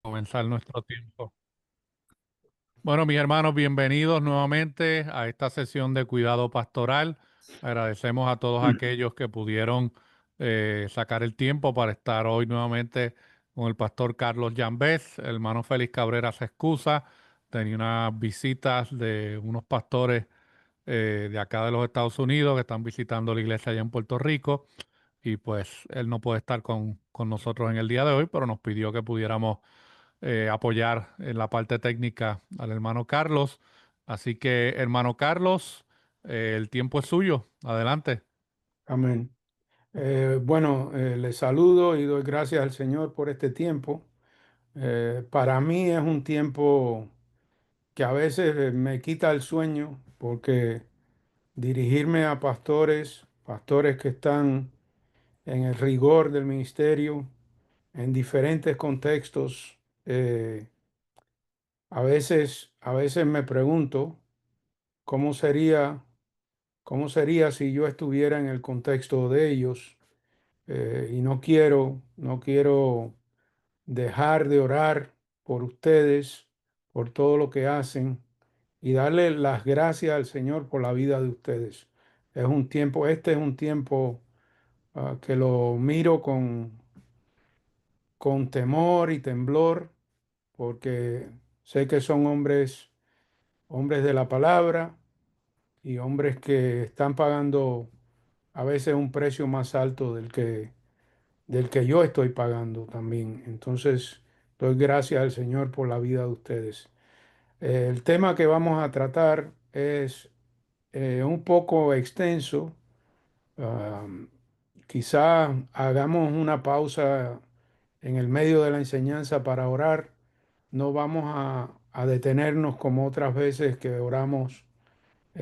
Comenzar nuestro tiempo. Bueno, mis hermanos, bienvenidos nuevamente a esta sesión de cuidado pastoral. Agradecemos a todos aquellos que pudieron sacar el tiempo para estar hoy nuevamente con el pastor Carlos Llambés. El hermano Félix Cabrera se excusa. Tenía unas visitas de unos pastores de acá de los Estados Unidos que están visitando la iglesia allá en Puerto Rico. Y pues él no puede estar con nosotros en el día de hoy, pero nos pidió que pudiéramos apoyar en la parte técnica al hermano Carlos. Así que, hermano Carlos, el tiempo es suyo. Adelante. Amén. Les saludo y doy gracias al Señor por este tiempo. Para mí es un tiempo que a veces me quita el sueño porque dirigirme a pastores que están en el rigor del ministerio, en diferentes contextos, a veces me pregunto cómo sería, cómo sería si yo estuviera en el contexto de ellos. Y no quiero dejar de orar por ustedes, por todo lo que hacen y darle las gracias al Señor por la vida de ustedes. Este es un tiempo que lo miro con temor y temblor, porque sé que son hombres de la palabra y hombres que están pagando a veces un precio más alto del que yo estoy pagando también. Entonces, doy gracias al Señor por la vida de ustedes. El tema que vamos a tratar es un poco extenso. Um, Quizá hagamos una pausa en el medio de la enseñanza para orar. No vamos a detenernos como otras veces que oramos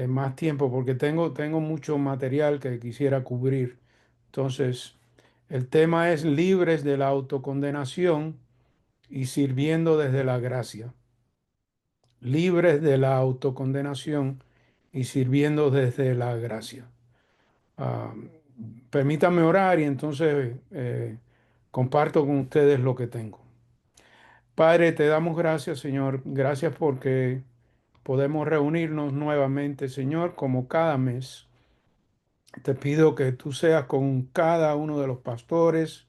más tiempo, porque tengo mucho material que quisiera cubrir. Entonces, el tema es libres de la autocondenación y sirviendo desde la gracia. Libres de la autocondenación y sirviendo desde la gracia. Ah, Permítanme orar y entonces comparto con ustedes lo que tengo. Padre, te damos gracias, Señor. Gracias porque podemos reunirnos nuevamente, Señor, como cada mes. Te pido que tú seas con cada uno de los pastores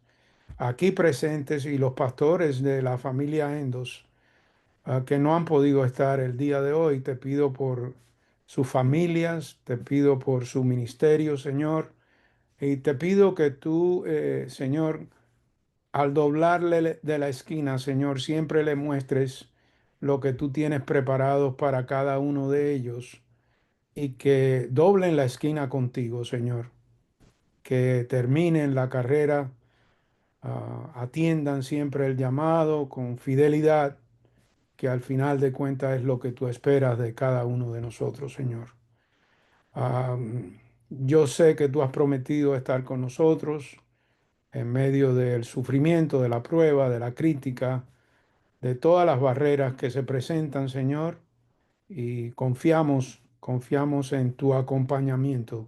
aquí presentes y los pastores de la familia Endos que no han podido estar el día de hoy. Te pido por sus familias, te pido por su ministerio, Señor, y te pido que tú, Señor, al doblarle de la esquina, Señor, siempre le muestres lo que tú tienes preparado para cada uno de ellos y que doblen la esquina contigo, Señor, que terminen la carrera, atiendan siempre el llamado con fidelidad, que al final de cuentas es lo que tú esperas de cada uno de nosotros, Señor. Ah, yo sé que tú has prometido estar con nosotros en medio del sufrimiento, de la prueba, de la crítica, de todas las barreras que se presentan, Señor, y confiamos en tu acompañamiento,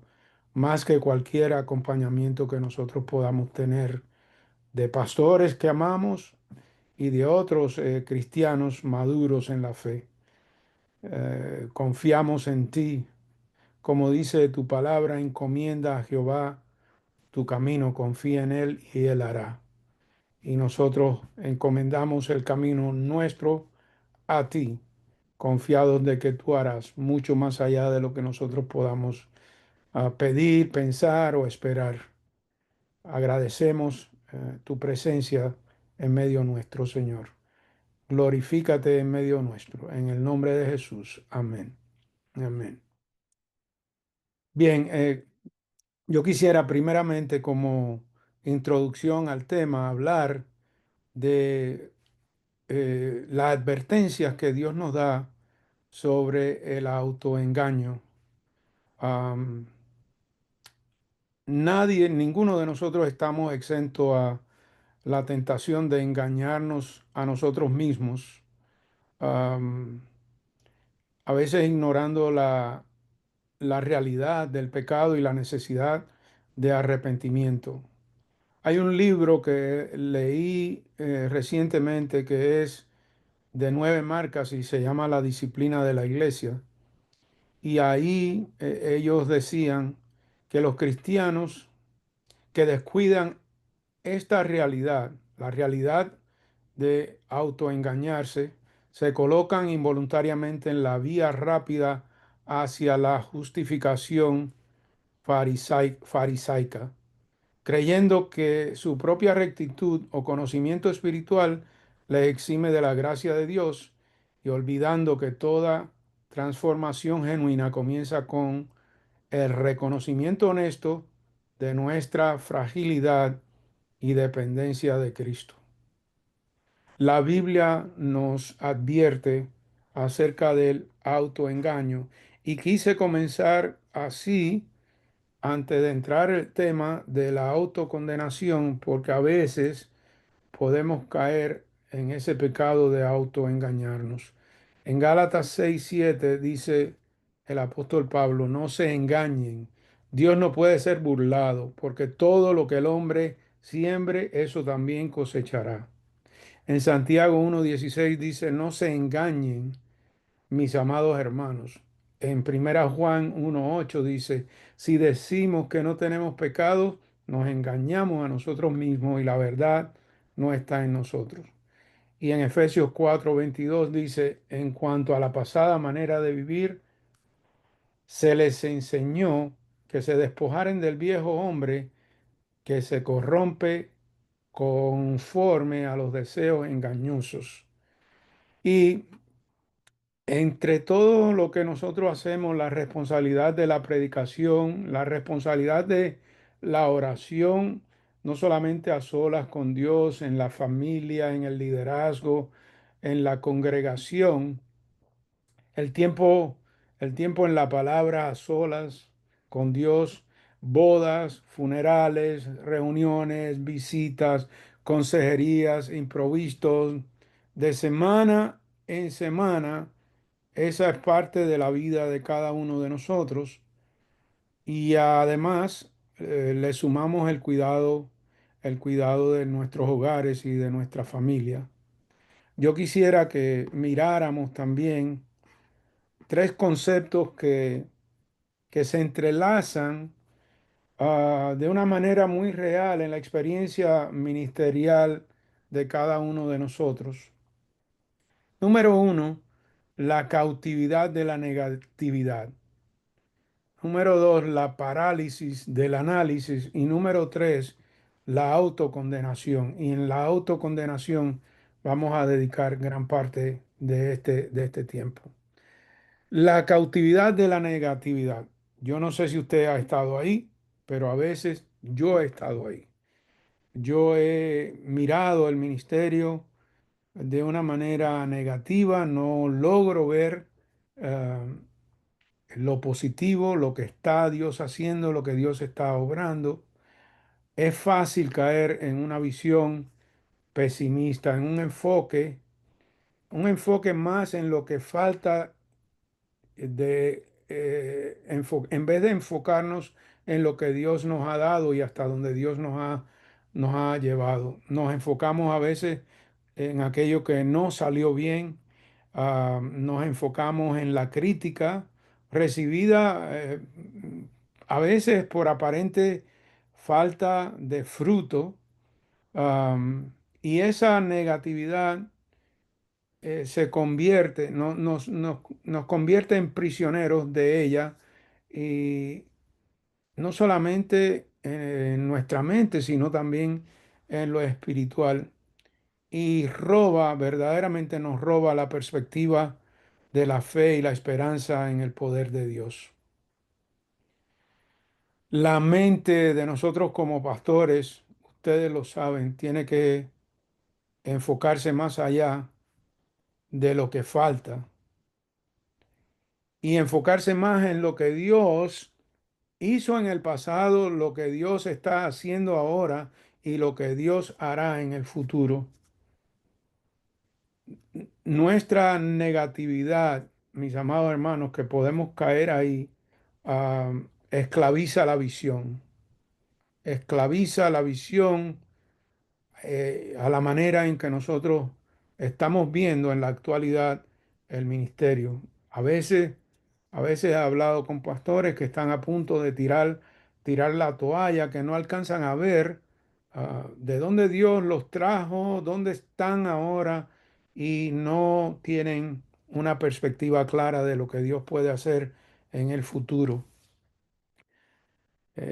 más que cualquier acompañamiento que nosotros podamos tener de pastores que amamos y de otros cristianos maduros en la fe. Confiamos en ti. Como dice tu palabra, encomienda a Jehová tu camino, confía en él y él hará. Y nosotros encomendamos el camino nuestro a ti, confiados de que tú harás mucho más allá de lo que nosotros podamos pedir, pensar o esperar. Agradecemos tu presencia en medio nuestro, Señor. Glorifícate en medio nuestro. En el nombre de Jesús. Amén. Amén. Bien, yo quisiera primeramente como introducción al tema hablar de las advertencias que Dios nos da sobre el autoengaño. Am, Ninguno de nosotros estamos exento a la tentación de engañarnos a nosotros mismos, am, a veces ignorando la realidad del pecado y la necesidad de arrepentimiento. Hay un libro que leí recientemente que es de 9 marcas y se llama La disciplina de la iglesia. Y ahí ellos decían que los cristianos que descuidan esta realidad, la realidad de autoengañarse, se colocan involuntariamente en la vía rápida hacia la justificación farisaica, creyendo que su propia rectitud o conocimiento espiritual le exime de la gracia de Dios y olvidando que toda transformación genuina comienza con el reconocimiento honesto de nuestra fragilidad y dependencia de Cristo. La Biblia nos advierte acerca del autoengaño y quise comenzar así antes de entrar el tema de la autocondenación, porque a veces podemos caer en ese pecado de autoengañarnos. En Gálatas 6:7 dice el apóstol Pablo, no se engañen, Dios no puede ser burlado, porque todo lo que el hombre siembre, eso también cosechará. En Santiago 1:16 dice, no se engañen, mis amados hermanos. En Primera Juan 1:8 dice, si decimos que no tenemos pecado, nos engañamos a nosotros mismos y la verdad no está en nosotros. Y en Efesios 4:22 dice, en cuanto a la pasada manera de vivir, se les enseñó que se despojaren del viejo hombre que se corrompe conforme a los deseos engañosos. Y entre todo lo que nosotros hacemos, la responsabilidad de la predicación, la responsabilidad de la oración, no solamente a solas con Dios, en la familia, en el liderazgo, en la congregación, el tiempo, el tiempo en la palabra a solas con Dios, bodas, funerales, reuniones, visitas, consejerías, improvisos, de semana en semana. Esa es parte de la vida de cada uno de nosotros y además le sumamos el cuidado de nuestros hogares y de nuestra familia. Yo quisiera que miráramos también tres conceptos que se entrelazan de una manera muy real en la experiencia ministerial de cada uno de nosotros. Número uno, la cautividad de la negatividad. Número dos, la parálisis del análisis. Y número tres, la autocondenación. Y en la autocondenación vamos a dedicar gran parte de este tiempo. La cautividad de la negatividad. Yo no sé si usted ha estado ahí, pero a veces yo he estado ahí. Yo he mirado el ministerio de una manera negativa, no logro ver eh, lo positivo, lo que está Dios haciendo, lo que Dios está obrando. Es fácil caer en una visión pesimista, en un enfoque más en lo que falta en vez de enfocarnos en lo que Dios nos ha dado y hasta donde Dios nos ha llevado. Nos enfocamos a veces en aquello que no salió bien, nos enfocamos en la crítica recibida a veces por aparente falta de fruto, y esa negatividad se convierte, nos convierte en prisioneros de ella y no solamente en nuestra mente, sino también en lo espiritual y roba, verdaderamente nos roba la perspectiva de la fe y la esperanza en el poder de Dios. La mente de nosotros como pastores, ustedes lo saben, tiene que enfocarse más allá de lo que falta y enfocarse más en lo que Dios hizo en el pasado, lo que Dios está haciendo ahora y lo que Dios hará en el futuro. Nuestra negatividad, mis amados hermanos, que podemos caer ahí, esclaviza la visión. esclaviza la visión a la manera en que nosotros estamos viendo en la actualidad el ministerio. A veces, a veces he hablado con pastores que están a punto de tirar la toalla, que no alcanzan a ver de dónde Dios los trajo, dónde están ahora y no tienen una perspectiva clara de lo que Dios puede hacer en el futuro.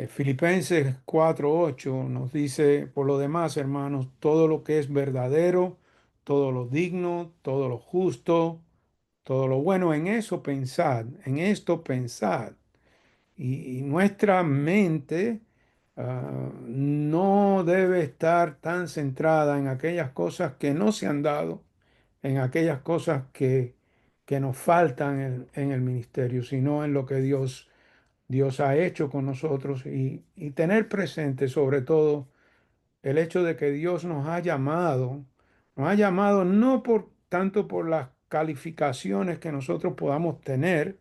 Filipenses 4:8 nos dice, por lo demás, hermanos, todo lo que es verdadero, todo lo digno, todo lo justo, todo lo bueno, en eso pensad, en esto pensad. Y nuestra mente no debe estar tan centrada en aquellas cosas que no se han dado, en aquellas cosas que nos faltan en el ministerio, sino en lo que Dios ha hecho con nosotros y tener presente sobre todo el hecho de que Dios nos ha llamado no por tanto por las calificaciones que nosotros podamos tener,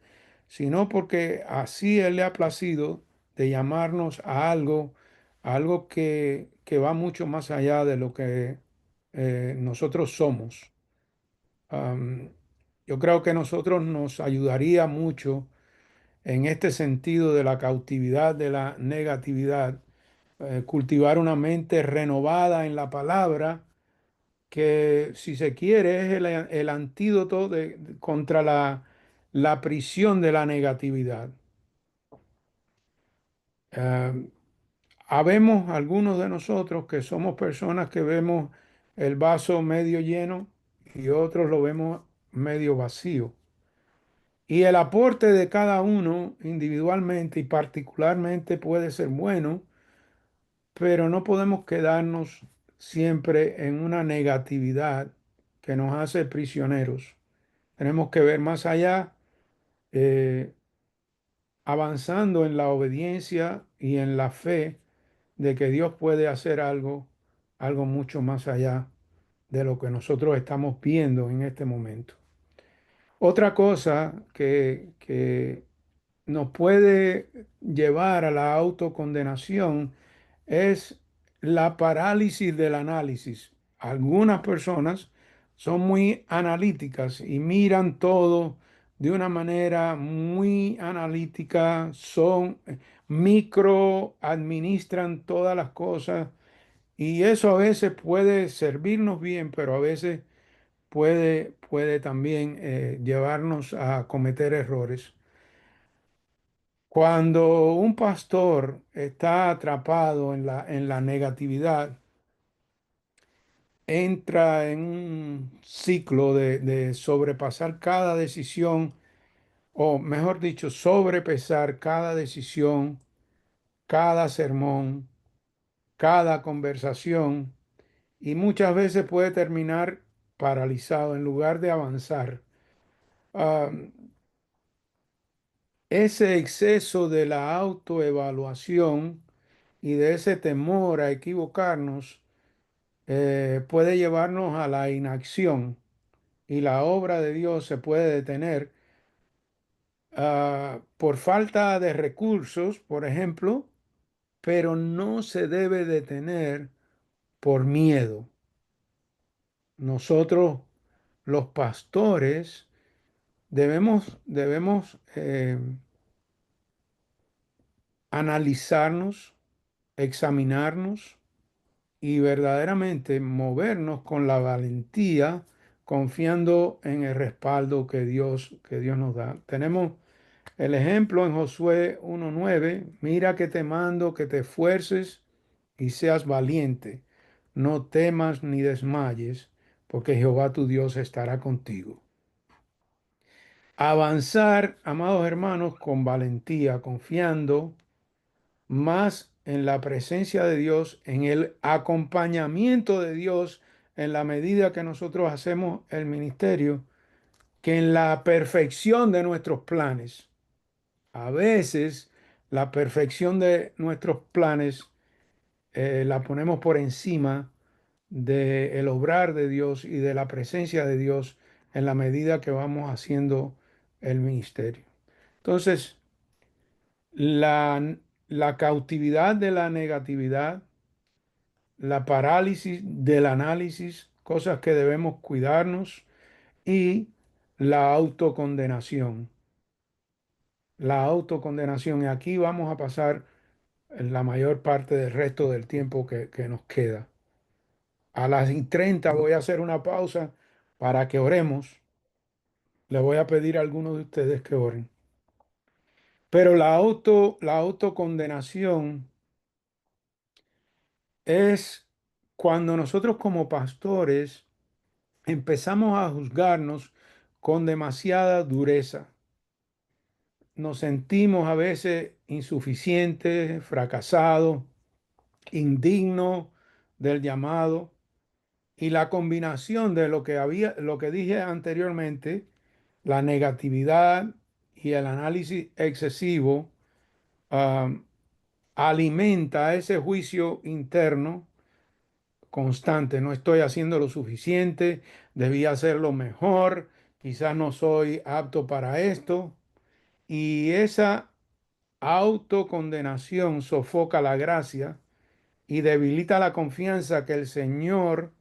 sino porque así Él le ha placido de llamarnos a algo que va mucho más allá de lo que nosotros somos. Am, yo creo que nosotros nos ayudaría mucho en este sentido de la cautividad, de la negatividad, cultivar una mente renovada en la palabra, que si se quiere es el antídoto contra la prisión de la negatividad. Eh, Habemos algunos de nosotros que somos personas que vemos el vaso medio lleno y otros lo vemos medio vacío. Y el aporte de cada uno individualmente y particularmente puede ser bueno, pero no podemos quedarnos siempre en una negatividad que nos hace prisioneros. Tenemos que ver más allá, eh, avanzando en la obediencia y en la fe de que Dios puede hacer algo mucho más allá de lo que nosotros estamos viendo en este momento. Otra cosa que nos puede llevar a la autocondenación es la parálisis del análisis. Algunas personas son muy analíticas y miran todo de una manera muy analítica, son micro, administran todas las cosas y eso a veces puede servirnos bien, pero a veces puede también llevarnos a cometer errores. Cuando un pastor está atrapado en la negatividad, entra en un ciclo de sobrepasar cada decisión, o mejor dicho, sobrepesar cada decisión, cada sermón, cada conversación, y muchas veces puede terminar paralizado en lugar de avanzar. Ah, Ese exceso de la autoevaluación y de ese temor a equivocarnos puede llevarnos a la inacción y la obra de Dios se puede detener por falta de recursos, por ejemplo, pero no se debe detener por miedo. Nosotros, los pastores, debemos analizarnos, examinarnos y verdaderamente movernos con la valentía, confiando en el respaldo que Dios nos da. Tenemos el ejemplo en Josué 1:9, mira que te mando que te esfuerces y seas valiente, no temas ni desmayes, porque Jehová tu Dios estará contigo. Avanzar, amados hermanos, con valentía, confiando más en la presencia de Dios, en el acompañamiento de Dios, en la medida que nosotros hacemos el ministerio, que en la perfección de nuestros planes. A veces la perfección de nuestros planes la ponemos por encima del obrar de Dios y de la presencia de Dios en la medida que vamos haciendo el ministerio. Entonces, la, la cautividad de la negatividad, la parálisis del análisis, cosas que debemos cuidarnos, y la autocondenación. La autocondenación. Y aquí vamos a pasar la mayor parte del resto del tiempo que nos queda. A las 30 voy a hacer una pausa para que oremos. Le voy a pedir a algunos de ustedes que oren. Pero la autocondenación es cuando nosotros como pastores empezamos a juzgarnos con demasiada dureza. Nos sentimos a veces insuficientes, fracasados, indignos del llamado, y la combinación de lo que dije anteriormente, la negatividad y el análisis excesivo, ah, alimenta ese juicio interno constante. No estoy haciendo lo suficiente, debía hacerlo mejor, quizás no soy apto para esto. Y esa autocondenación sofoca la gracia y debilita la confianza que el Señor,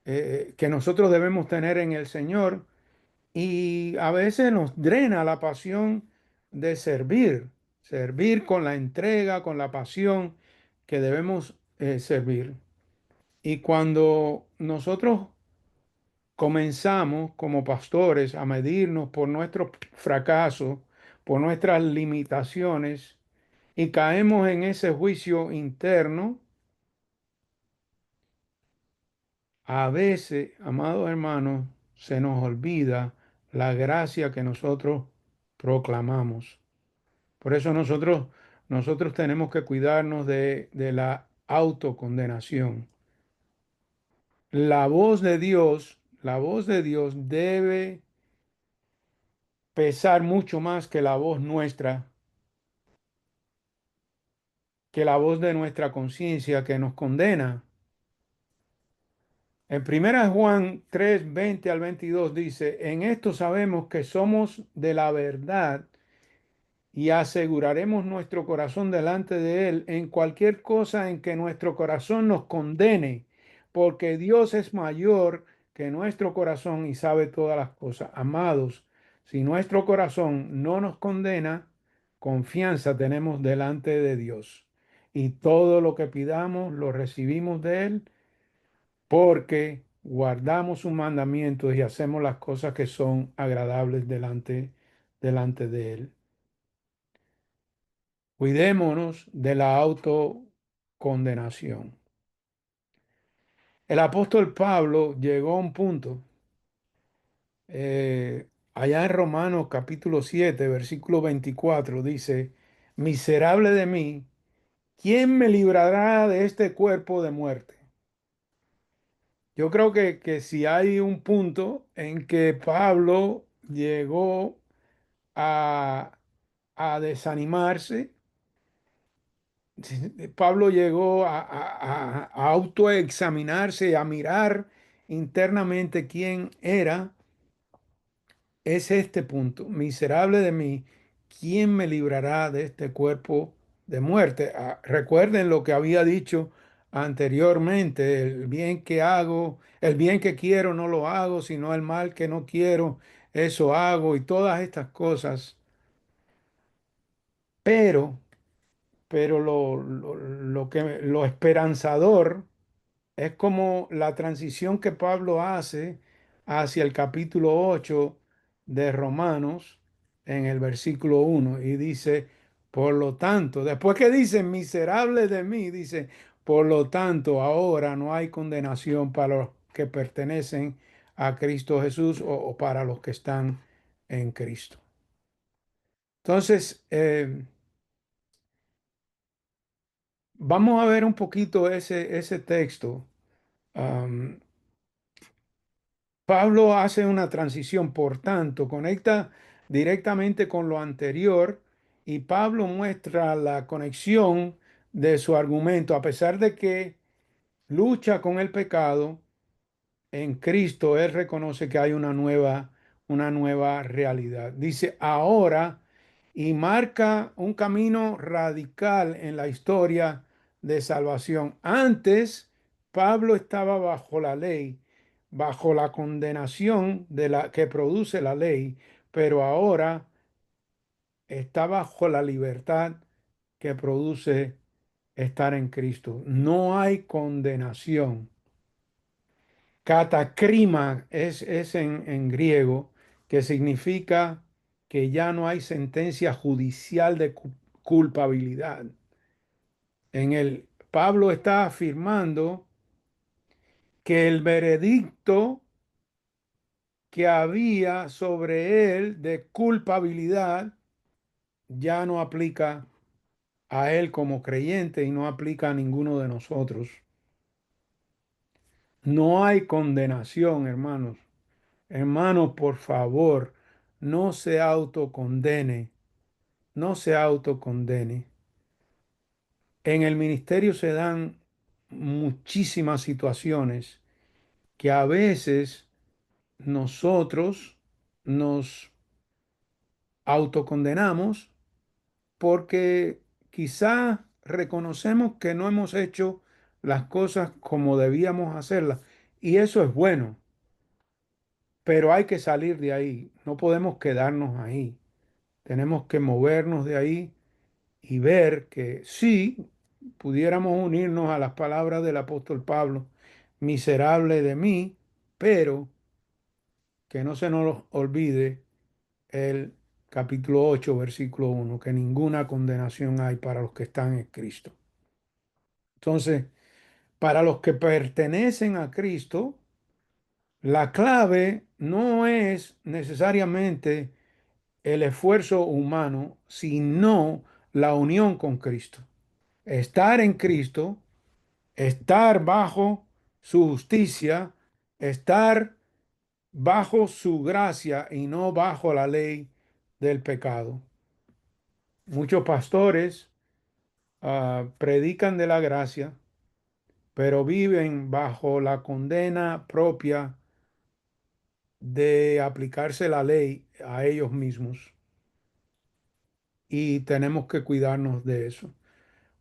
que nosotros debemos tener en el Señor, y a veces nos drena la pasión de servir con la entrega, con la pasión que debemos servir. Y cuando nosotros comenzamos como pastores a medirnos por nuestros fracasos, por nuestras limitaciones, y caemos en ese juicio interno, a veces, amados hermanos, se nos olvida la gracia que nosotros proclamamos. Por eso nosotros tenemos que cuidarnos de la autocondenación. La voz de Dios debe pesar mucho más que la voz nuestra, que la voz de nuestra conciencia que nos condena. En 1 Juan 3:20 al 22 dice: en esto sabemos que somos de la verdad y aseguraremos nuestro corazón delante de Él en cualquier cosa en que nuestro corazón nos condene, porque Dios es mayor que nuestro corazón y sabe todas las cosas. Amados, si nuestro corazón no nos condena, confianza tenemos delante de Dios. Y todo lo que pidamos lo recibimos de Él, porque guardamos sus mandamientos y hacemos las cosas que son agradables delante de Él. Cuidémonos de la autocondenación. El apóstol Pablo llegó a un punto, allá en Romanos capítulo 7, versículo 24, dice: miserable de mí, ¿quién me librará de este cuerpo de muerte? Yo creo que si hay un punto en que Pablo llegó a, a desanimarse, Pablo llegó a autoexaminarse, a mirar internamente quién era. Es este punto: miserable de mí, ¿quién me librará de este cuerpo de muerte? Recuerden lo que había dicho anteriormente: el bien que hago, el bien que quiero no lo hago, sino el mal que no quiero, eso hago, y todas estas cosas. Pero, pero lo esperanzador es como la transición que Pablo hace hacia el capítulo 8 de Romanos en el versículo 1, y dice: por lo tanto, después que dice miserable de mí, dice: por lo tanto, ahora no hay condenación para los que pertenecen a Cristo Jesús, o para los que están en Cristo. Entonces, vamos a ver un poquito ese texto. Am, Pablo hace una transición, por tanto, conecta directamente con lo anterior, y Pablo muestra la conexión de su argumento. A pesar de que lucha con el pecado, en Cristo él reconoce que hay una nueva realidad. Dice: ahora, y marca un camino radical en la historia de salvación. Antes, Pablo estaba bajo la ley, bajo la condenación de la que produce la ley, pero ahora está bajo la libertad que produce estar en Cristo. No hay condenación. Catacrima es en griego, que significa que ya no hay sentencia judicial de culpabilidad. Pablo está afirmando que el veredicto que había sobre él de culpabilidad ya no aplica a él como creyente y no aplica a ninguno de nosotros. No hay condenación, hermanos. Hermanos, por favor, no se autocondene, no se autocondene. En el ministerio se dan muchísimas situaciones que a veces nosotros nos autocondenamos porque quizá reconocemos que no hemos hecho las cosas como debíamos hacerlas. Y eso es bueno, pero hay que salir de ahí. No podemos quedarnos ahí. Tenemos que movernos de ahí y ver que sí, pudiéramos unirnos a las palabras del apóstol Pablo, miserable de mí, pero que no se nos olvide el capítulo 8 versículo 1 que ninguna condenación hay para los que están en Cristo. Entonces, para los que pertenecen a Cristo, la clave no es necesariamente el esfuerzo humano, sino la unión con Cristo. Estar en Cristo, estar bajo su justicia, estar bajo su gracia y no bajo la ley del pecado. Muchos pastores predican de la gracia, pero viven bajo la condena propia de aplicarse la ley a ellos mismos. Y tenemos que cuidarnos de eso,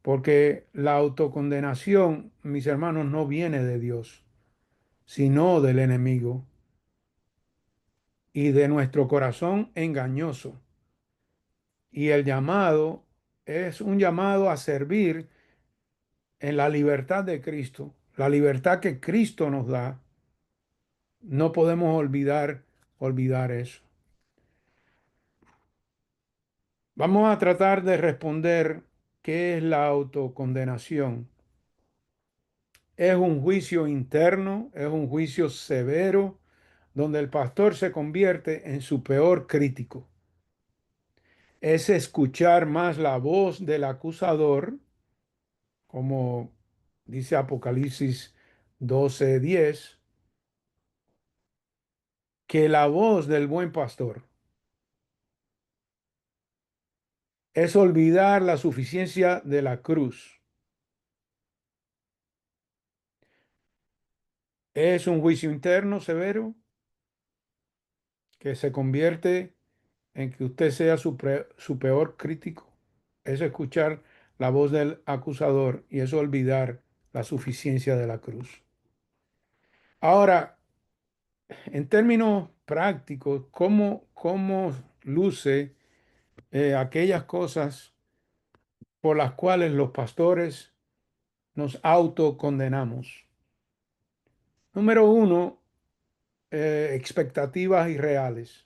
porque la autocondenación, mis hermanos, no viene de Dios, sino del enemigo y de nuestro corazón engañoso. Y el llamado es un llamado a servir en la libertad de Cristo, la libertad que Cristo nos da. No podemos olvidar eso. Vamos a tratar de responder qué es la autocondenación. Es un juicio interno, es un juicio severo, donde el pastor se convierte en su peor crítico. Es escuchar más la voz del acusador, como dice Apocalipsis 12:10, que la voz del buen pastor. Es olvidar la suficiencia de la cruz. Es un juicio interno severo que se convierte en que usted sea su peor crítico. Es escuchar la voz del acusador y es olvidar la suficiencia de la cruz. Ahora, en términos prácticos, ¿cómo luce aquellas cosas por las cuales los pastores nos autocondenamos? Número uno, expectativas irreales.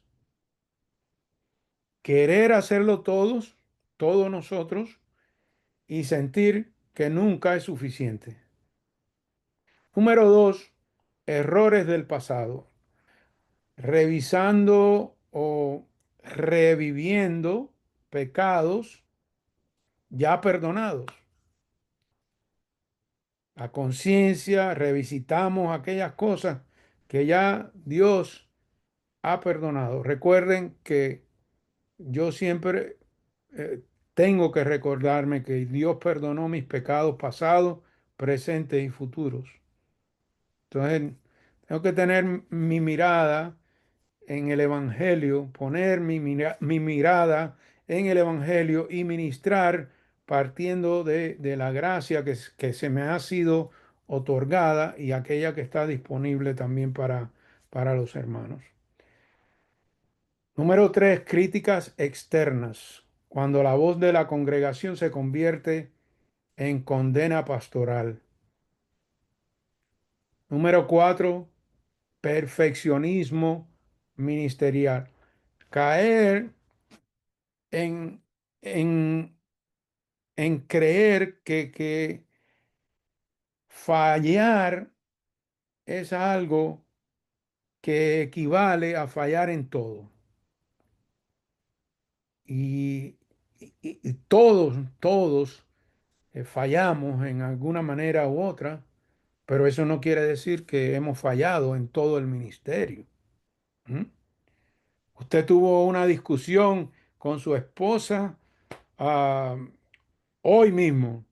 Querer hacerlo todos nosotros, y sentir que nunca es suficiente. Número dos, errores del pasado. Revisando o reviviendo pecados ya perdonados. A conciencia revisitamos aquellas cosas que ya Dios ha perdonado. Recuerden que yo siempre tengo que recordarme que Dios perdonó mis pecados pasados, presentes y futuros. Entonces, tengo que tener mi mirada en el Evangelio, poner mi mirada en el Evangelio y ministrar partiendo de la gracia que se me ha sido otorgada y aquella que está disponible también para los hermanos. Número 3, críticas externas. Cuando la voz de la congregación se convierte en condena pastoral. Número 4, perfeccionismo ministerial. Caer en, en, en creer que fallar es algo que equivale a fallar en todo. Y, y todos fallamos en alguna manera u otra, pero eso no quiere decir que hemos fallado en todo el ministerio. ¿Mm? Usted tuvo una discusión con su esposa ah, hoy mismo.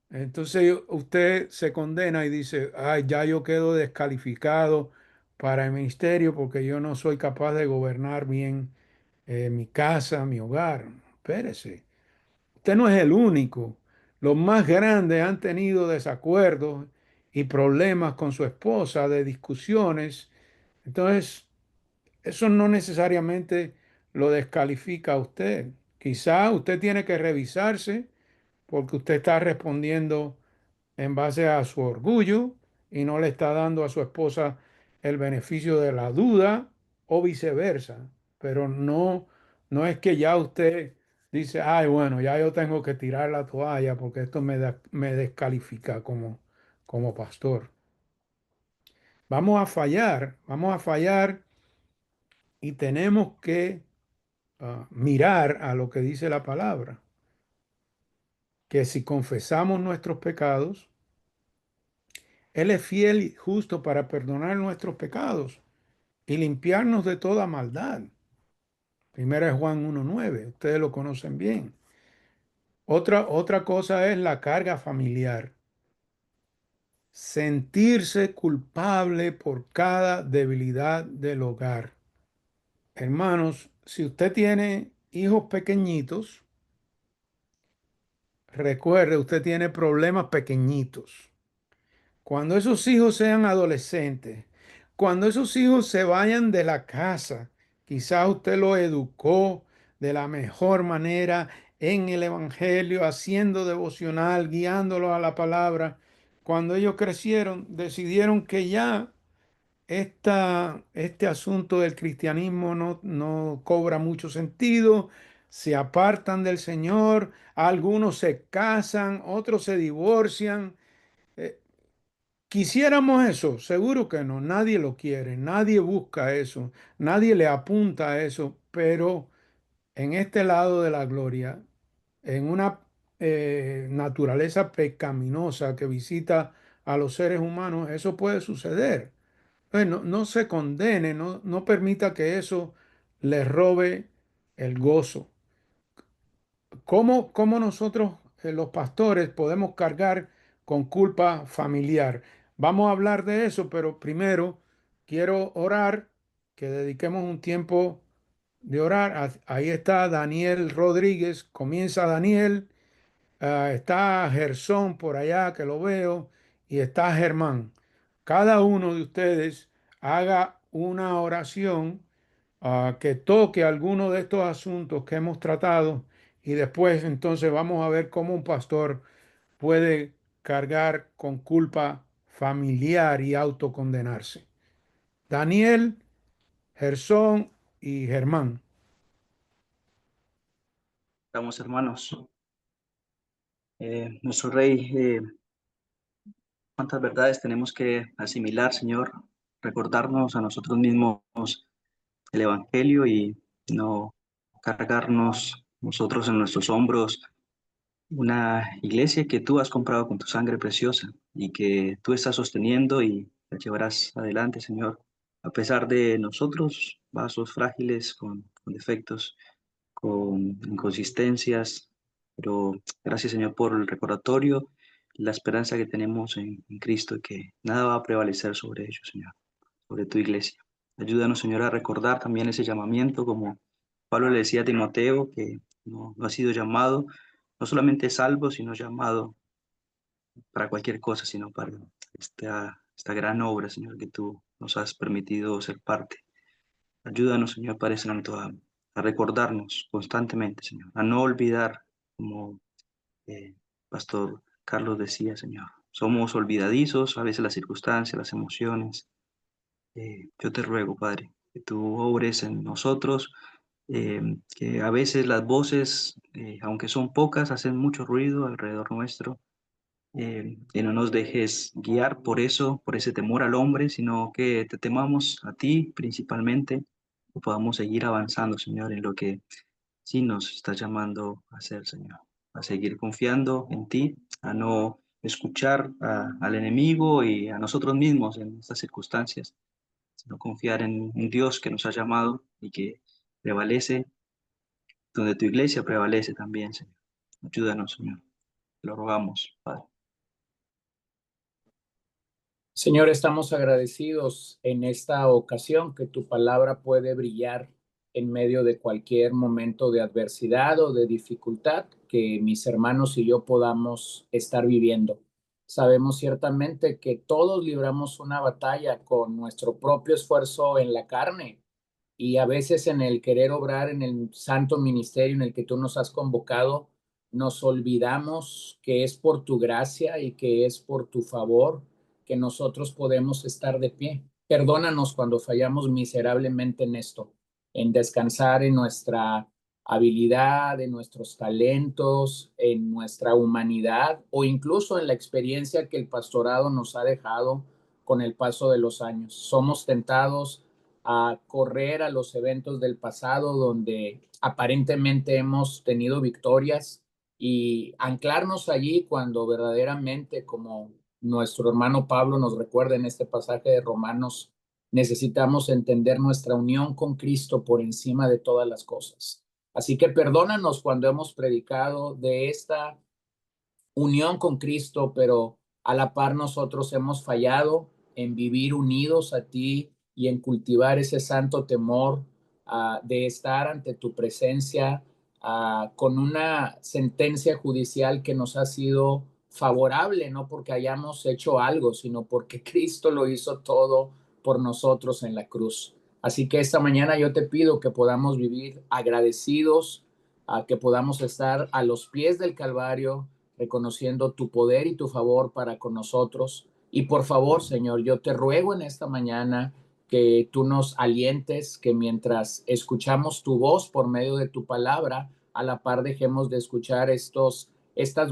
Entonces usted se condena y dice, ay, ya yo quedo descalificado para el ministerio porque yo no soy capaz de gobernar bien mi casa, mi hogar. Espérese, usted no es el único. Los más grandes han tenido desacuerdos y problemas con su esposa, de discusiones. Entonces, eso no necesariamente lo descalifica a usted. Quizá usted tiene que revisarse porque usted está respondiendo en base a su orgullo y no le está dando a su esposa el beneficio de la duda o viceversa. Pero no es que ya usted dice, ay, bueno, ya yo tengo que tirar la toalla porque esto me descalifica como pastor. Vamos a fallar y tenemos que mirar a lo que dice la palabra, que si confesamos nuestros pecados, Él es fiel y justo para perdonar nuestros pecados y limpiarnos de toda maldad. Primera es Juan 1:9, ustedes lo conocen bien. Otra cosa es la carga familiar. Sentirse culpable por cada debilidad del hogar. Hermanos, si usted tiene hijos pequeñitos, recuerde, usted tiene problemas pequeñitos. Cuando esos hijos sean adolescentes, cuando esos hijos se vayan de la casa, quizás usted lo educó de la mejor manera en el Evangelio, haciendo devocional, guiándolo a la palabra. Cuando ellos crecieron, decidieron que ya este asunto del cristianismo no cobra mucho sentido, se apartan del Señor, algunos se casan, otros se divorcian. Eh, ¿Quisiéramos eso? Seguro que no, nadie lo quiere, nadie busca eso, nadie le apunta a eso, pero en este lado de la gloria, en una naturaleza pecaminosa que visita a los seres humanos, eso puede suceder. Entonces, no se condene, no permita que eso le robe el gozo. ¿Cómo nosotros, los pastores, podemos cargar con culpa familiar? Vamos a hablar de eso, pero primero quiero orar, que dediquemos un tiempo de orar. Ahí está Daniel Rodríguez, comienza Daniel, está Gersón por allá que lo veo y está Germán. Cada uno de ustedes haga una oración que toque alguno de estos asuntos que hemos tratado y después entonces vamos a ver cómo un pastor puede cargar con culpa familiar y autocondenarse. Daniel, Gersón y Germán. Estamos hermanos. Nuestro Rey, cuántas verdades tenemos que asimilar, Señor, recordarnos a nosotros mismos el Evangelio y no cargarnos nosotros en nuestros hombros una iglesia que tú has comprado con tu sangre preciosa y que tú estás sosteniendo y la llevarás adelante, Señor, a pesar de nosotros, vasos frágiles con defectos, con inconsistencias, pero gracias, Señor, por el recordatorio, la esperanza que tenemos en Cristo y que nada va a prevalecer sobre ellos, Señor, sobre tu iglesia. Ayúdanos, Señor, a recordar también ese llamamiento, como Pablo le decía a Timoteo, que no has sido llamado, no solamente salvo, sino llamado para cualquier cosa, sino para esta gran obra, Señor, que tú nos has permitido ser parte. Ayúdanos, Señor Padre Santo, a recordarnos constantemente, Señor, a no olvidar, como Pastor Carlos decía, Señor. Somos olvidadizos, a veces las circunstancias, las emociones. Yo te ruego, Padre, que tú obres en nosotros, que a veces las voces, aunque son pocas, hacen mucho ruido alrededor nuestro, que no nos dejes guiar por eso, por ese temor al hombre, sino que te temamos a ti principalmente, que podamos seguir avanzando, Señor, en lo que sí nos estás llamando a hacer, Señor, a seguir confiando en ti, a no escuchar al enemigo y a nosotros mismos en estas circunstancias, sino confiar en un Dios que nos ha llamado y que prevalece, donde tu iglesia prevalece también, Señor. Ayúdanos, Señor. Te lo rogamos, Padre. Señor, estamos agradecidos en esta ocasión que tu palabra puede brillar en medio de cualquier momento de adversidad o de dificultad que mis hermanos y yo podamos estar viviendo. Sabemos ciertamente que todos libramos una batalla con nuestro propio esfuerzo en la carne y a veces en el querer obrar en el santo ministerio en el que tú nos has convocado, nos olvidamos que es por tu gracia y que es por tu favor que nosotros podemos estar de pie. Perdónanos cuando fallamos miserablemente en esto, en descansar en nuestra habilidad, en nuestros talentos, en nuestra humanidad o incluso en la experiencia que el pastorado nos ha dejado con el paso de los años. Somos tentados a correr a los eventos del pasado donde aparentemente hemos tenido victorias y anclarnos allí cuando verdaderamente, como nuestro hermano Pablo nos recuerda en este pasaje de Romanos, necesitamos entender nuestra unión con Cristo por encima de todas las cosas. Así que perdónanos cuando hemos predicado de esta unión con Cristo, pero a la par nosotros hemos fallado en vivir unidos a ti y en cultivar ese santo temor de estar ante tu presencia con una sentencia judicial que nos ha sido favorable, no porque hayamos hecho algo, sino porque Cristo lo hizo todo por nosotros en la cruz. Así que esta mañana yo te pido que podamos vivir agradecidos, que podamos estar a los pies del Calvario, reconociendo tu poder y tu favor para con nosotros. Y por favor, Señor, yo te ruego en esta mañana que tú nos alientes, que mientras escuchamos tu voz por medio de tu palabra, a la par dejemos de escuchar estas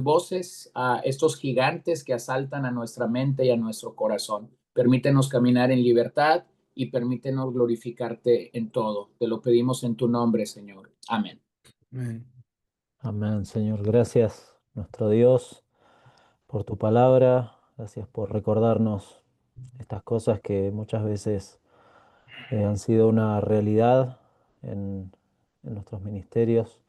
voces, estos gigantes que asaltan a nuestra mente y a nuestro corazón. Permítenos caminar en libertad y permítenos glorificarte en todo. Te lo pedimos en tu nombre, Señor. Amén. Amén. Amén, Señor. Gracias, nuestro Dios, por tu palabra. Gracias por recordarnos estas cosas que muchas veces han sido una realidad en nuestros ministerios.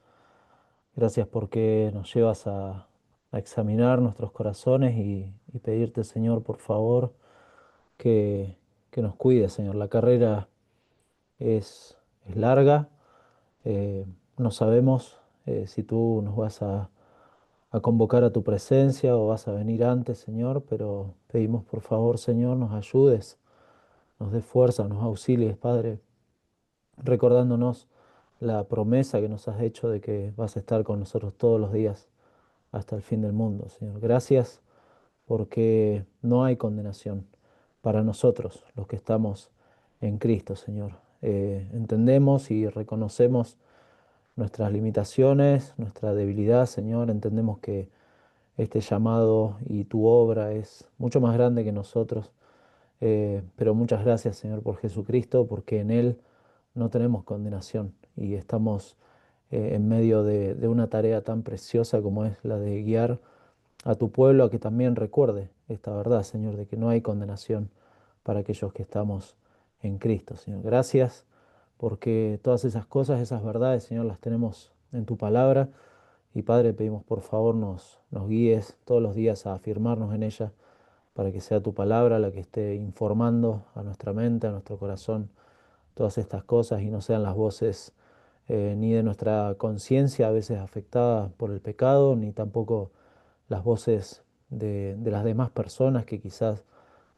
Gracias porque nos llevas a examinar nuestros corazones y pedirte, Señor, por favor, que, que nos cuides, Señor. La carrera es larga. No sabemos si tú nos vas a convocar a tu presencia o vas a venir antes, Señor, pero pedimos por favor, Señor, nos ayudes, nos des fuerza, nos auxilies, Padre, recordándonos la promesa que nos has hecho de que vas a estar con nosotros todos los días hasta el fin del mundo, Señor. Gracias porque no hay condenación para nosotros, los que estamos en Cristo, Señor. Entendemos y reconocemos nuestras limitaciones, nuestra debilidad, Señor. Entendemos que este llamado y tu obra es mucho más grande que nosotros. Pero muchas gracias, Señor, por Jesucristo, porque en Él no tenemos condenación y estamos en medio de una tarea tan preciosa como es la de guiar a tu pueblo a que también recuerde esta verdad, Señor, de que no hay condenación para aquellos que estamos en Cristo, Señor. Gracias porque todas esas cosas, esas verdades, Señor, las tenemos en tu palabra. Y Padre, pedimos por favor nos guíes todos los días a afirmarnos en ella para que sea tu palabra la que esté informando a nuestra mente, a nuestro corazón, todas estas cosas y no sean las voces ni de nuestra conciencia a veces afectada por el pecado, ni tampoco las voces de las demás personas que quizás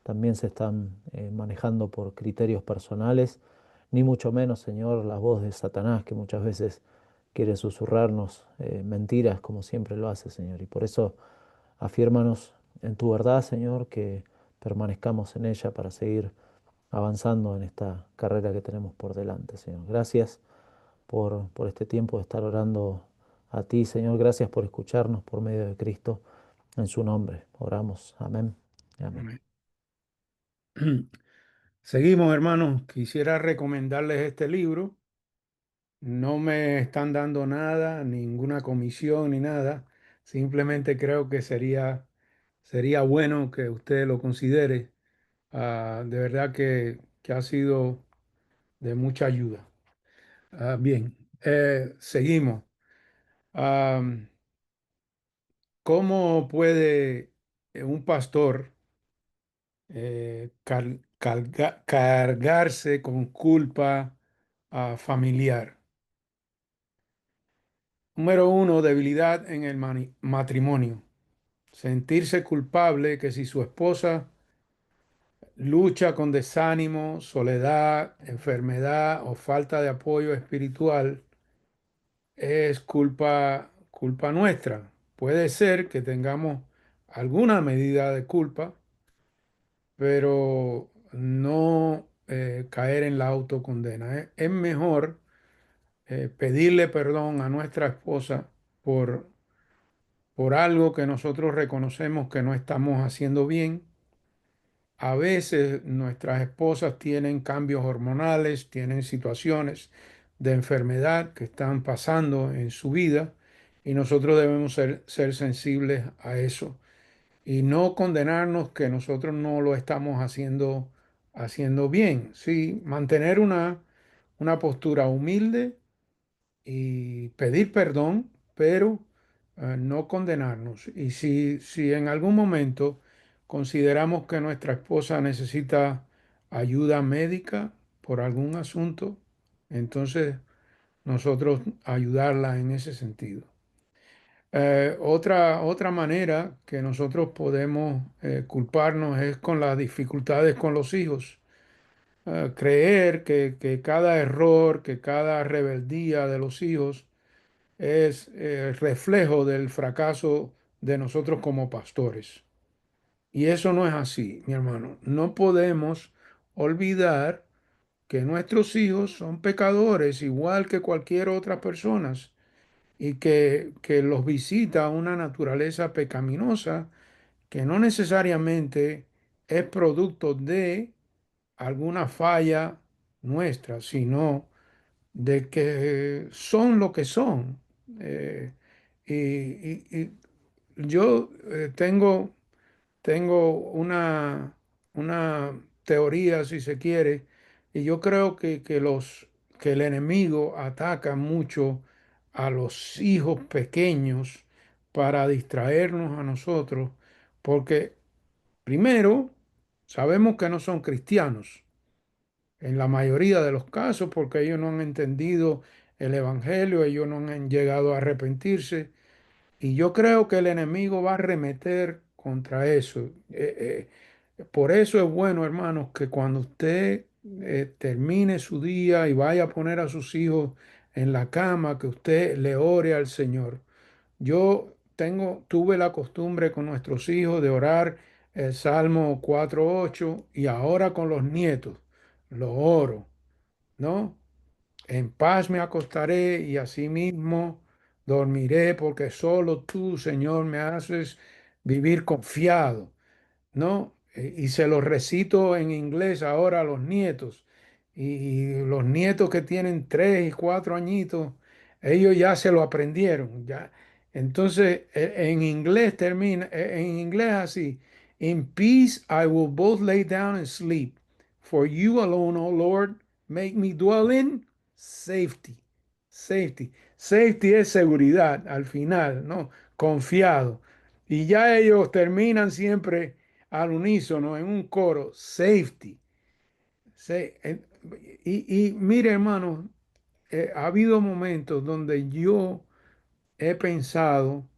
también se están manejando por criterios personales, ni mucho menos, Señor, la voz de Satanás que muchas veces quiere susurrarnos mentiras como siempre lo hace, Señor. Y por eso afírmanos en tu verdad, Señor, que permanezcamos en ella para seguir avanzando en esta carrera que tenemos por delante, Señor. Gracias por este tiempo de estar orando a ti, Señor. Gracias por escucharnos por medio de Cristo. En su nombre oramos. Amén. Y amén. Amén. Seguimos, hermanos. Quisiera recomendarles este libro. No me están dando nada, ninguna comisión ni nada. Simplemente creo que sería bueno que usted lo considere. De verdad que ha sido de mucha ayuda. Bien, seguimos. Am, ¿Cómo puede un pastor cargarse con culpa familiar? Número uno, debilidad en el matrimonio. Sentirse culpable que si su esposa lucha con desánimo, soledad, enfermedad o falta de apoyo espiritual, es culpa nuestra. Puede ser que tengamos alguna medida de culpa, pero no caer en la autocondena. Es mejor pedirle perdón a nuestra esposa por, por algo que nosotros reconocemos que no estamos haciendo bien. A veces nuestras esposas tienen cambios hormonales, tienen situaciones de enfermedad que están pasando en su vida y nosotros debemos ser sensibles a eso y no condenarnos que nosotros no lo estamos haciendo bien. Sí, mantener una postura humilde y pedir perdón, pero no condenarnos. Y si en algún momento consideramos que nuestra esposa necesita ayuda médica por algún asunto, entonces nosotros ayudarla en ese sentido. Otra manera que nosotros podemos culparnos es con las dificultades con los hijos. Creer que cada error, que cada rebeldía de los hijos es reflejo del fracaso de nosotros como pastores. Y eso no es así, mi hermano. No podemos olvidar que nuestros hijos son pecadores igual que cualquier otra persona y que los visita una naturaleza pecaminosa que no necesariamente es producto de alguna falla nuestra, sino de que son lo que son. Eh, y yo tengo una teoría, si se quiere, y yo creo que el enemigo ataca mucho a los hijos pequeños para distraernos a nosotros, porque primero sabemos que no son cristianos en la mayoría de los casos, porque ellos no han entendido el Evangelio, ellos no han llegado a arrepentirse. Y yo creo que el enemigo va a arremeter contra eso. Por eso es bueno, hermanos, que cuando usted termine su día y vaya a poner a sus hijos en la cama, que usted le ore al Señor. Tuve la costumbre con nuestros hijos de orar el Salmo 4:8 y ahora con los nietos lo oro, ¿no? En paz me acostaré y asimismo dormiré, porque solo tú, Señor, me haces vivir confiado, ¿no? Y se lo recito en inglés ahora a los nietos. Y los nietos que tienen 3 y 4 añitos, ellos ya se lo aprendieron, ya. Entonces, en inglés termina, en inglés así, In peace I will both lay down and sleep. For you alone, O Lord, make me dwell in safety. Safety. Safety es seguridad al final, ¿no? Confiado. Y ya ellos terminan siempre al unísono en un coro, safety. Y mire, hermano, ha habido momentos donde yo he pensado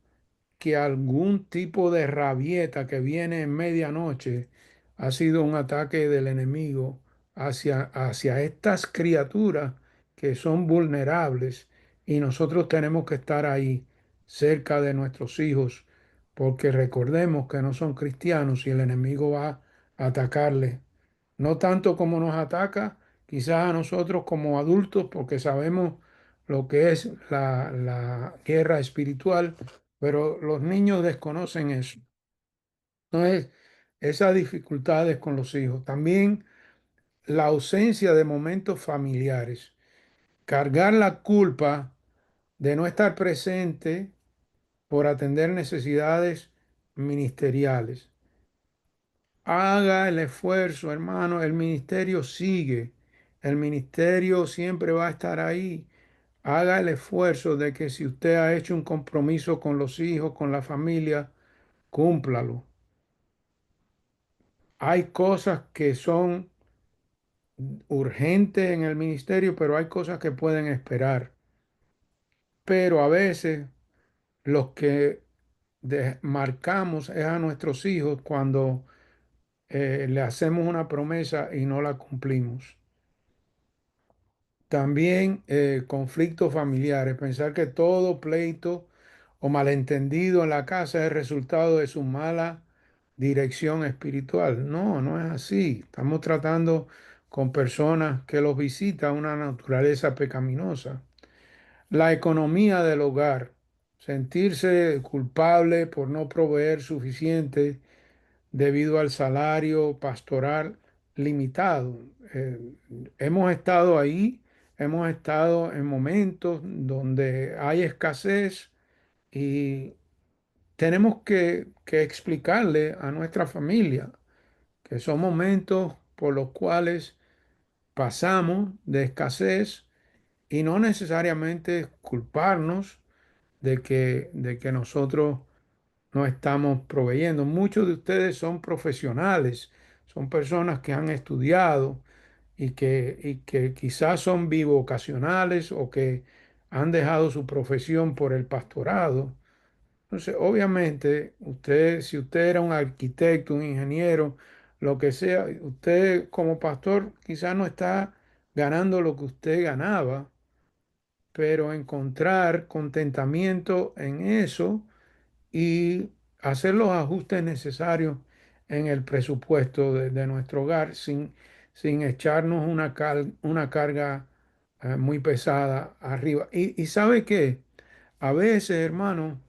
que algún tipo de rabieta que viene en medianoche ha sido un ataque del enemigo hacia estas criaturas que son vulnerables, y nosotros tenemos que estar ahí cerca de nuestros hijos, porque recordemos que no son cristianos y el enemigo va a atacarles, no tanto como nos ataca quizás a nosotros como adultos, porque sabemos lo que es la guerra espiritual, pero los niños desconocen eso. Entonces, esas dificultades con los hijos. También la ausencia de momentos familiares. Cargar la culpa de no estar presente por atender necesidades ministeriales. Haga el esfuerzo, hermano. El ministerio sigue. El ministerio siempre va a estar ahí. Haga el esfuerzo de que si usted ha hecho un compromiso con los hijos, con la familia, cúmplalo. Hay cosas que son urgentes en el ministerio, pero hay cosas que pueden esperar. Pero a veces los que marcamos es a nuestros hijos cuando le hacemos una promesa y no la cumplimos. También conflictos familiares, pensar que todo pleito o malentendido en la casa es resultado de su mala dirección espiritual. No, no es así. Estamos tratando con personas que los visita una naturaleza pecaminosa. La economía del hogar, sentirse culpable por no proveer suficiente debido al salario pastoral limitado. Eh, Hemos estado ahí, hemos estado en momentos donde hay escasez y tenemos que explicarle a nuestra familia que son momentos por los cuales pasamos de escasez y no necesariamente culparnos de que nosotros no estamos proveyendo. Muchos de ustedes son profesionales, son personas que han estudiado y que quizás son bivocacionales o que han dejado su profesión por el pastorado. Entonces, obviamente, usted, si usted era un arquitecto, un ingeniero, lo que sea, usted como pastor quizás no está ganando lo que usted ganaba, pero encontrar contentamiento en eso y hacer los ajustes necesarios en el presupuesto de nuestro hogar sin echarnos una carga muy pesada arriba. Y sabe qué, a veces, hermano,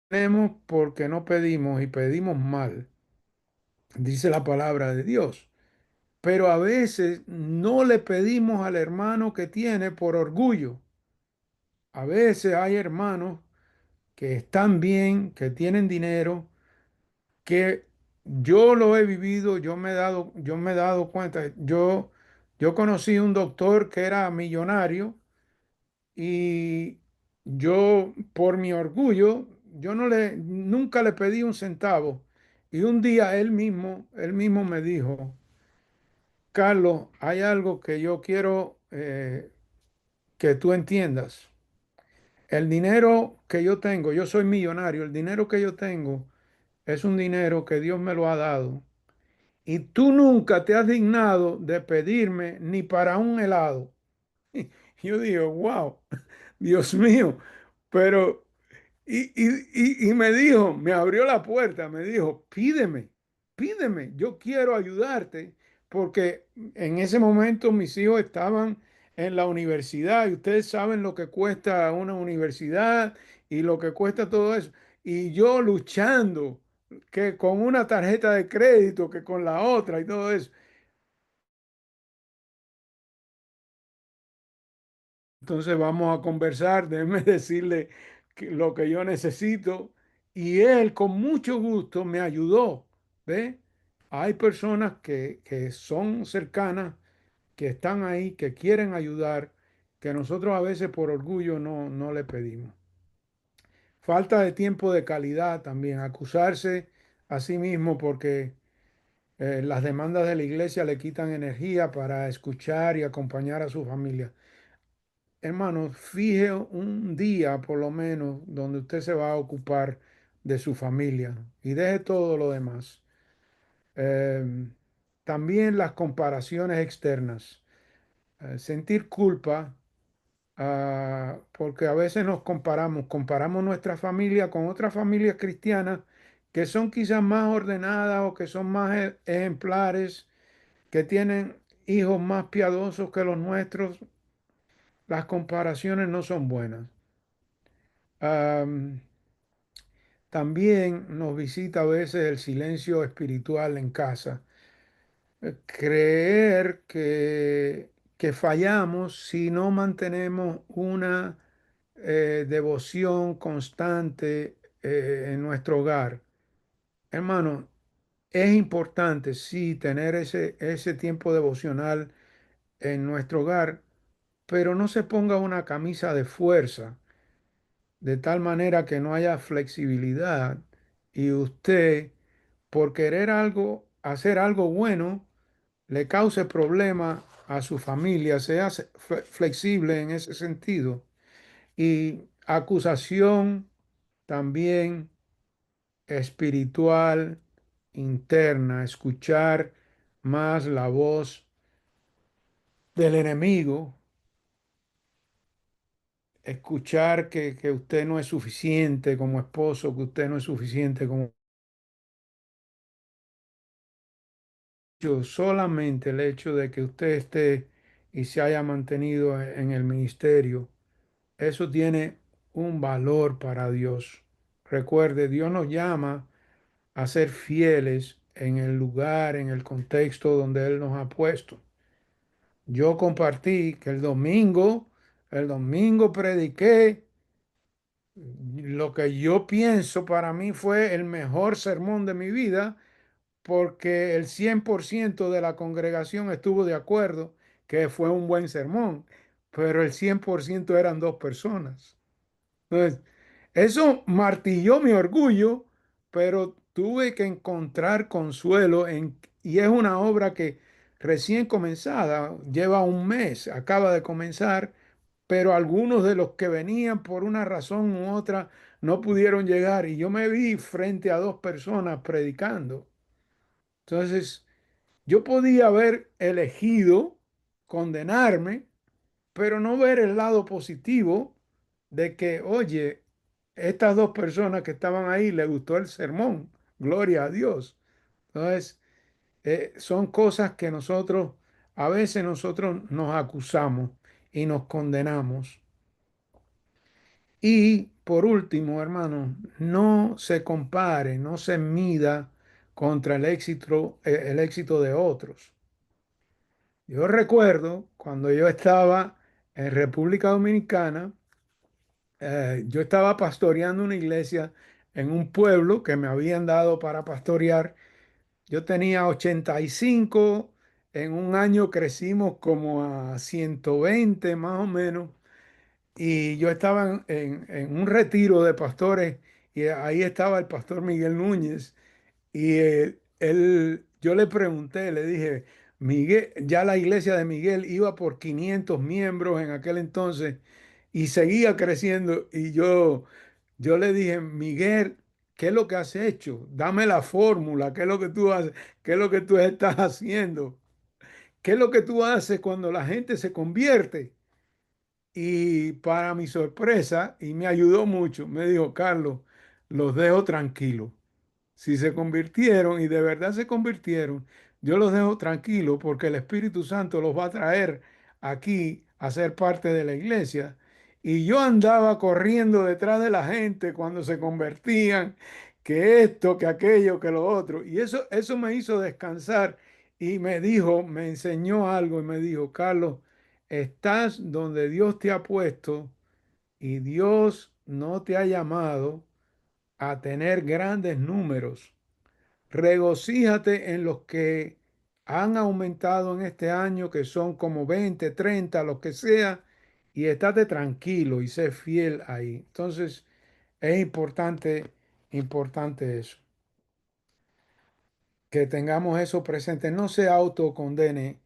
tenemos porque no pedimos y pedimos mal, dice la palabra de Dios. Pero a veces no le pedimos al hermano que tiene por orgullo. A veces hay hermanos que están bien, que tienen dinero, que yo lo he vivido, yo me he dado cuenta. Yo conocí un doctor que era millonario y yo, por mi orgullo, yo nunca le pedí un centavo. Y un día él mismo me dijo, Carlos, hay algo que yo quiero que tú entiendas. El dinero que yo tengo, yo soy millonario, el dinero que yo tengo es un dinero que Dios me lo ha dado. Y tú nunca te has dignado de pedirme ni para un helado. Yo digo, wow, Dios mío, pero y me dijo, me abrió la puerta, me dijo, pídeme, pídeme, yo quiero ayudarte, porque en ese momento mis hijos estaban en la universidad y ustedes saben lo que cuesta una universidad y lo que cuesta todo eso. Y yo luchando, que con una tarjeta de crédito, que con la otra y todo eso. Entonces vamos a conversar, déjeme decirle lo que yo necesito. Y él con mucho gusto me ayudó. ¿Ve? Hay personas que son cercanas, que están ahí, que quieren ayudar, que nosotros a veces por orgullo no le pedimos. Falta de tiempo de calidad también, acusarse a sí mismo porque Las demandas de la iglesia le quitan energía para escuchar y acompañar a su familia. Hermano, fije un día por lo menos donde usted se va a ocupar de su familia y deje todo lo demás. Em, También las comparaciones externas. Sentir culpa, porque a veces comparamos nuestra familia con otras familias cristianas que son quizás más ordenadas o que son más ejemplares, que tienen hijos más piadosos que los nuestros. Las comparaciones no son buenas. Am, También nos visita a veces el silencio espiritual en casa. Creer que fallamos si no mantenemos una devoción constante en nuestro hogar. Hermano, es importante, sí, tener ese tiempo devocional en nuestro hogar, pero no se ponga una camisa de fuerza, de tal manera que no haya flexibilidad y usted, por querer hacer algo bueno, le cause problema a su familia, sea flexible en ese sentido. Y acusación también espiritual interna, escuchar más la voz del enemigo, escuchar que usted no es suficiente como esposo, que usted no es suficiente como... Solamente el hecho de que usted esté y se haya mantenido en el ministerio, eso tiene un valor para Dios. Recuerde, Dios nos llama a ser fieles en el lugar, en el contexto donde Él nos ha puesto. Yo compartí que el domingo prediqué lo que yo pienso para mí fue el mejor sermón de mi vida, porque el 100% de la congregación estuvo de acuerdo que fue un buen sermón, pero el 100% eran dos personas. Entonces, eso martilló mi orgullo, pero tuve que encontrar consuelo y es una obra que recién comenzada, lleva un mes, acaba de comenzar, pero algunos de los que venían por una razón u otra no pudieron llegar y yo me vi frente a dos personas predicando. Entonces, yo podía haber elegido condenarme, pero no ver el lado positivo de que, oye, estas dos personas que estaban ahí les gustó el sermón, gloria a Dios. Entonces, son cosas que a veces nosotros nos acusamos y nos condenamos. Y por último, hermano, no se compare, no se mida contra el éxito de otros. Yo recuerdo cuando yo estaba en República Dominicana, yo estaba pastoreando una iglesia en un pueblo que me habían dado para pastorear. Yo tenía 85, en un año crecimos como a 120 más o menos, y yo estaba en un retiro de pastores y ahí estaba el pastor Miguel Núñez y yo le pregunté, le dije, Miguel, ya la iglesia de Miguel iba por 500 miembros en aquel entonces y seguía creciendo. Y yo le dije, Miguel, ¿qué es lo que has hecho? Dame la fórmula, ¿qué es lo que tú haces? ¿Qué es lo que tú estás haciendo? ¿Qué es lo que tú haces cuando la gente se convierte? Y para mi sorpresa, y me ayudó mucho, me dijo, Carlos, los dejo tranquilos. Si se convirtieron y de verdad se convirtieron, yo los dejo tranquilos porque el Espíritu Santo los va a traer aquí a ser parte de la iglesia. Y yo andaba corriendo detrás de la gente cuando se convertían, que esto, que aquello, que lo otro. Y eso me hizo descansar y me dijo, me enseñó algo y me dijo, Carlos, estás donde Dios te ha puesto y Dios no te ha llamado a tener grandes números. Regocíjate en los que han aumentado en este año, que son como 20, 30, lo que sea, y estate tranquilo y sé fiel ahí. Entonces, es importante eso. que tengamos eso presente. No se autocondene,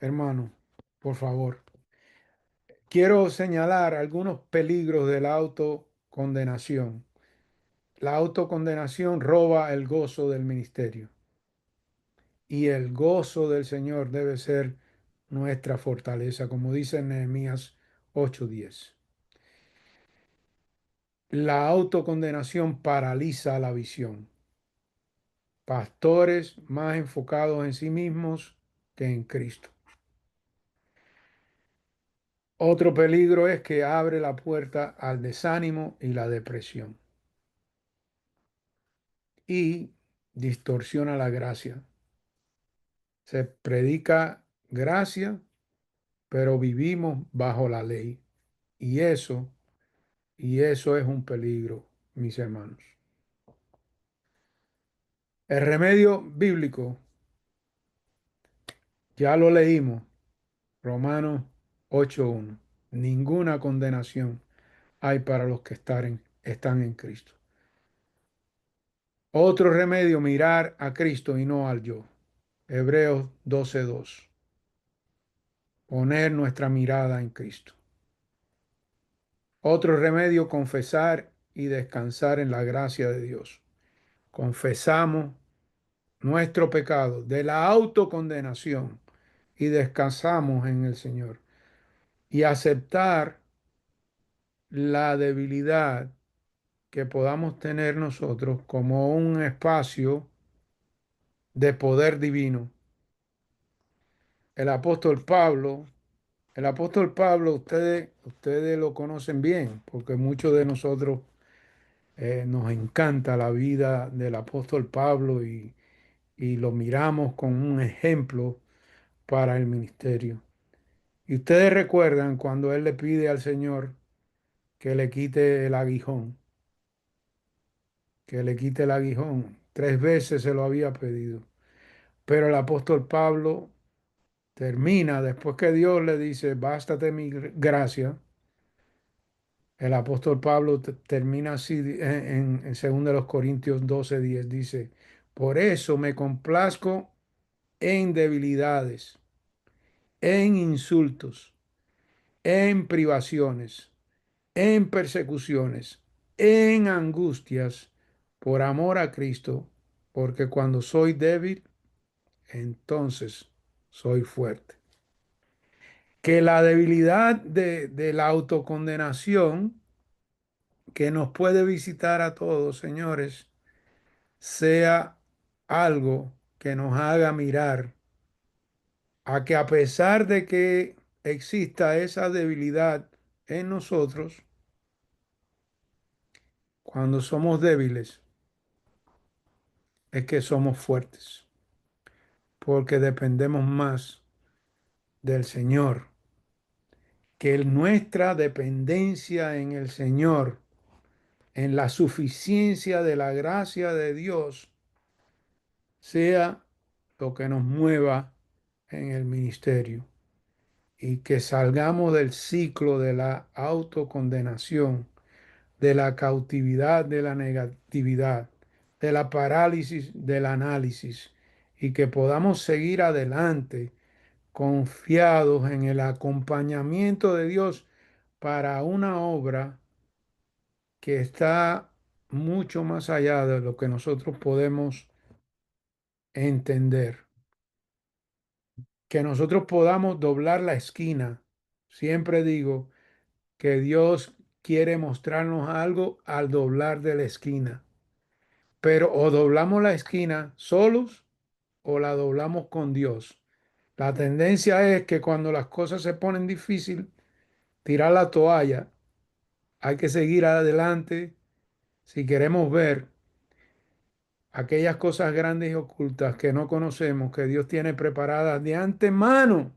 hermano, por favor. Quiero señalar algunos peligros de la autocondenación. La autocondenación roba el gozo del ministerio y el gozo del Señor debe ser nuestra fortaleza, como dice Nehemías 8:10. La autocondenación paraliza la visión. Pastores más enfocados en sí mismos que en Cristo. Otro peligro es que abre la puerta al desánimo y la depresión y distorsiona la gracia. Se predica gracia, pero vivimos bajo la ley. Y eso, y eso es un peligro, mis hermanos. El remedio bíblico, ya lo leímos, Romanos 8:1. Ninguna condenación hay para los que están en Cristo. Otro remedio, mirar a Cristo y no al yo. Hebreos 12:2. Poner nuestra mirada en Cristo. Otro remedio, confesar y descansar en la gracia de Dios. Confesamos nuestro pecado de la autocondenación y descansamos en el Señor. Y aceptar la debilidad que podamos tener nosotros como un espacio de poder divino. El apóstol Pablo, ustedes lo conocen bien, porque muchos de nosotros nos encanta la vida del apóstol Pablo y lo miramos como un ejemplo para el ministerio. Y ustedes recuerdan cuando él le pide al Señor que le quite el aguijón, que le quite el aguijón. 3 veces se lo había pedido. Pero el apóstol Pablo termina, después que Dios le dice, bástate mi gracia, el apóstol Pablo termina así en 2 Corintios 12:10, dice, por eso me complazco en debilidades, en insultos, en privaciones, en persecuciones, en angustias, por amor a Cristo, porque cuando soy débil, entonces soy fuerte. Que la debilidad de la autocondenación que nos puede visitar a todos, señores, sea algo que nos haga mirar a que a pesar de que exista esa debilidad en nosotros, cuando somos débiles, es que somos fuertes, porque dependemos más del Señor, que nuestra dependencia en el Señor, en la suficiencia de la gracia de Dios, sea lo que nos mueva en el ministerio y que salgamos del ciclo de la autocondenación, de la cautividad de la negatividad, de la parálisis del análisis y que podamos seguir adelante confiados en el acompañamiento de Dios para una obra que está mucho más allá de lo que nosotros podemos entender. Que nosotros podamos doblar la esquina. Siempre digo que Dios quiere mostrarnos algo al doblar de la esquina. Pero o doblamos la esquina solos o la doblamos con Dios. La tendencia es que cuando las cosas se ponen difíciles, tirar la toalla. Hay que seguir adelante si queremos ver aquellas cosas grandes y ocultas que no conocemos, que Dios tiene preparadas de antemano.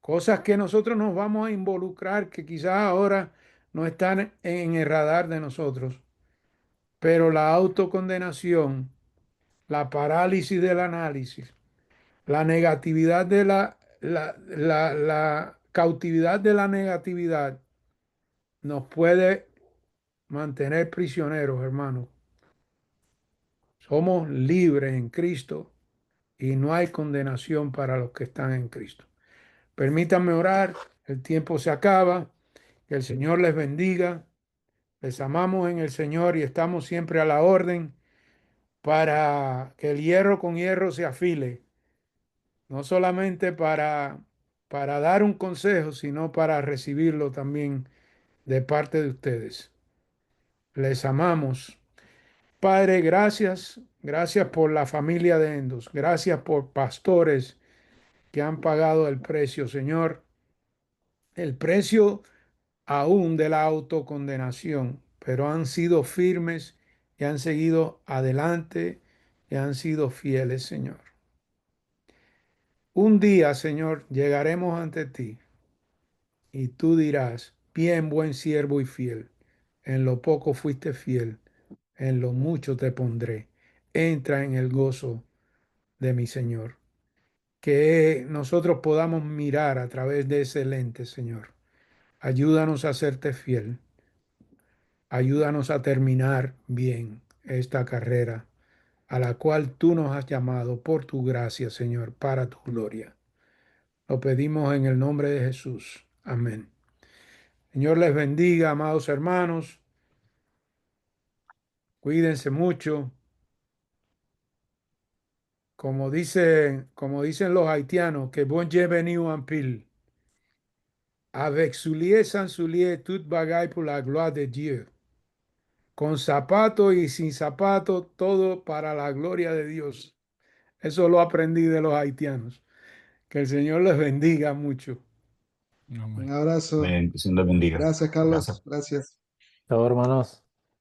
Cosas que nosotros nos vamos a involucrar, que quizás ahora no están en el radar de nosotros. Pero la autocondenación, la parálisis del análisis, la negatividad de la cautividad de la negatividad nos puede mantener prisioneros, hermanos. Somos libres en Cristo y no hay condenación para los que están en Cristo. Permítanme orar, el tiempo se acaba, que el Señor les bendiga, les amamos en el Señor y estamos siempre a la orden para que el hierro con hierro se afile, no solamente para dar un consejo, sino para recibirlo también de parte de ustedes. Les amamos. Padre, gracias, gracias por la familia de Endos, gracias por pastores que han pagado el precio, Señor, el precio aún de la autocondenación, pero han sido firmes y han seguido adelante y han sido fieles, Señor. Un día, Señor, llegaremos ante ti y tú dirás, bien, buen siervo y fiel, en lo poco fuiste fiel, en lo mucho te pondré. Entra en el gozo de mi Señor. Que nosotros podamos mirar a través de ese lente, Señor. Ayúdanos a serte fiel. Ayúdanos a terminar bien esta carrera a la cual tú nos has llamado por tu gracia, Señor, para tu gloria. Lo pedimos en el nombre de Jesús. Amén. Señor les bendiga, amados hermanos. Cuídense mucho. Como dicen los haitianos, que bon Dieu venu en pile. Avec soulier, sans soulier, tout bagaille pour la gloire de Dieu. Con zapato y sin zapato, todo para la gloria de Dios. Eso lo aprendí de los haitianos. Que el Señor les bendiga mucho. Un abrazo. Bendición les bendiga. Gracias, Carlos. Gracias. Gracias. Chao, hermanos.